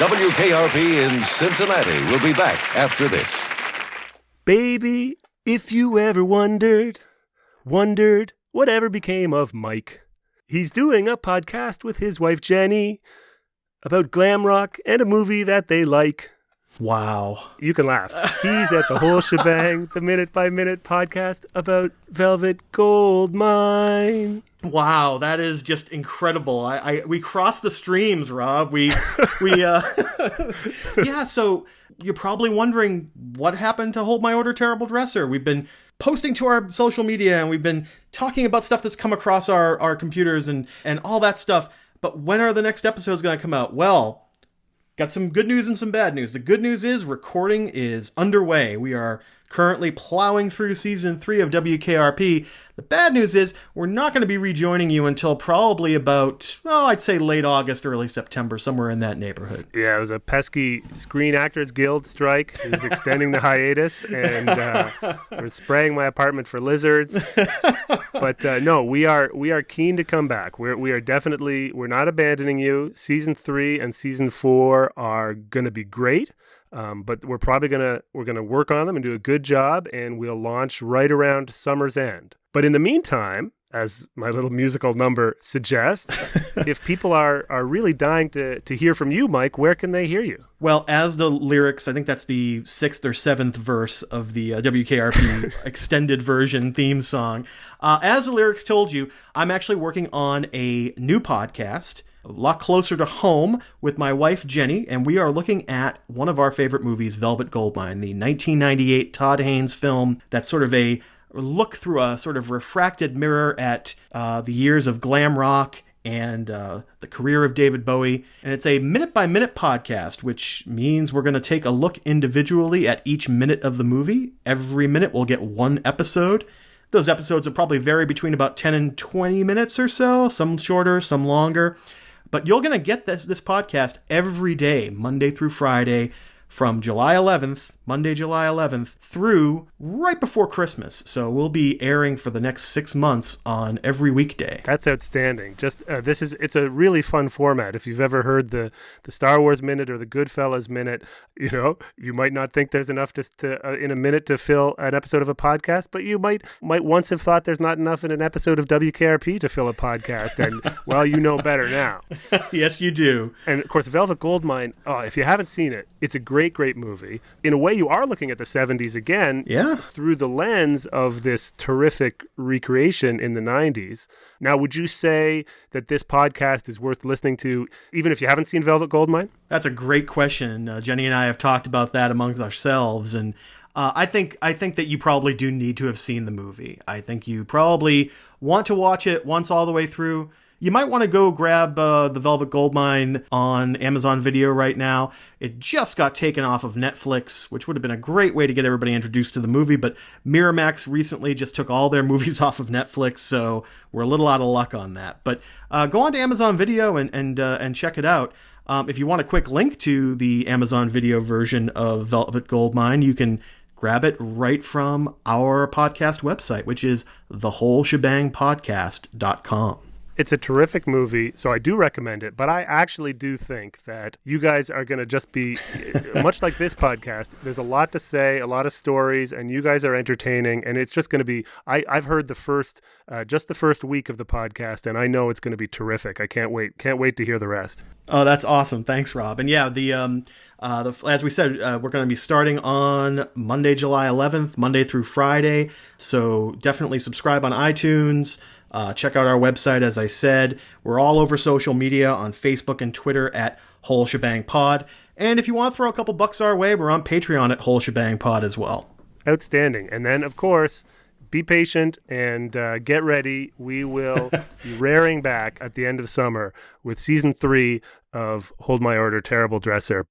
WKRP in Cincinnati will be back after this. Baby, if you ever wondered whatever became of Mike. He's doing a podcast with his wife Jenny about glam rock and a movie that they like. Wow. You can laugh. He's at the Whole Shebang, the Minute by Minute podcast about Velvet Goldmine. Wow, that is just incredible. We crossed the streams, Rob. Yeah, so you're probably wondering what happened to Hold My Order Terrible Dresser. We've been posting to our social media and we've been talking about stuff that's come across our computers and all that stuff. But when are the next episodes going to come out? Well, got some good news and some bad news. The good news is recording is underway. We are currently plowing through season 3 of WKRP. The bad news is we're not going to be rejoining you until probably about, I'd say late August, early September, somewhere in that neighborhood. Yeah, it was a pesky Screen Actors Guild strike. It was extending the hiatus, and we're spraying my apartment for lizards. But no, we are keen to come back. We're not abandoning you. Season 3 and season 4 are going to be great. But we're gonna work on them and do a good job, and we'll launch right around summer's end. But in the meantime, as my little musical number suggests, if people are really dying to hear from you, Mike, where can they hear you? Well, as the lyrics, I think that's the 6th or 7th verse of the WKRP extended version theme song. As the lyrics told you, I'm actually working on a new podcast, a lot closer to home, with my wife Jenny, and we are looking at one of our favorite movies, Velvet Goldmine, the 1998 Todd Haynes film that's sort of a look through a sort of refracted mirror at the years of glam rock and the career of David Bowie. And it's a minute-by-minute podcast, which means we're going to take a look individually at each minute of the movie. Every minute we'll get one episode. Those episodes will probably vary between about 10 and 20 minutes or so, some shorter, some longer. But you're going to get this podcast every day, Monday through Friday, from Monday, July 11th, through right before Christmas. So we'll be airing for the next 6 months on every weekday. That's outstanding. Just it's a really fun format. If you've ever heard the Star Wars Minute or the Goodfellas Minute, you might not think there's enough to in a minute to fill an episode of a podcast, but you might once have thought there's not enough in an episode of WKRP to fill a podcast, and well, you know better now. Yes, you do. And of course, Velvet Goldmine, if you haven't seen it, it's a great movie. In a way, you are looking at the 70s again, through the lens of this terrific recreation in the 90s. Now, would you say that this podcast is worth listening to, even if you haven't seen Velvet Goldmine? That's a great question. Jenny and I have talked about that amongst ourselves, and I think that you probably do need to have seen the movie. I think you probably want to watch it once all the way through. You might want to go grab the Velvet Goldmine on Amazon Video right now. It just got taken off of Netflix, which would have been a great way to get everybody introduced to the movie, but Miramax recently just took all their movies off of Netflix, so we're a little out of luck on that. But go on to Amazon Video and check it out. If you want a quick link to the Amazon Video version of Velvet Goldmine, you can grab it right from our podcast website, which is thewholeshebangpodcast.com. It's a terrific movie, so I do recommend it, but I actually do think that you guys are going to just be, much like this podcast, there's a lot to say, a lot of stories, and you guys are entertaining, and it's just going to be, I've heard the first week of the podcast, and I know it's going to be terrific. I can't wait to hear the rest. Oh, that's awesome. Thanks, Rob. And yeah, as we said, we're going to be starting on Monday, July 11th, Monday through Friday, so definitely subscribe on iTunes. Check out our website, as I said. We're all over social media on Facebook and Twitter at Whole Shebang Pod. And if you want to throw a couple bucks our way, we're on Patreon at Whole Shebang Pod as well. Outstanding. And then, of course, be patient and get ready. We will be raring back at the end of summer with season 3 of Hold My Order Terrible Dresser.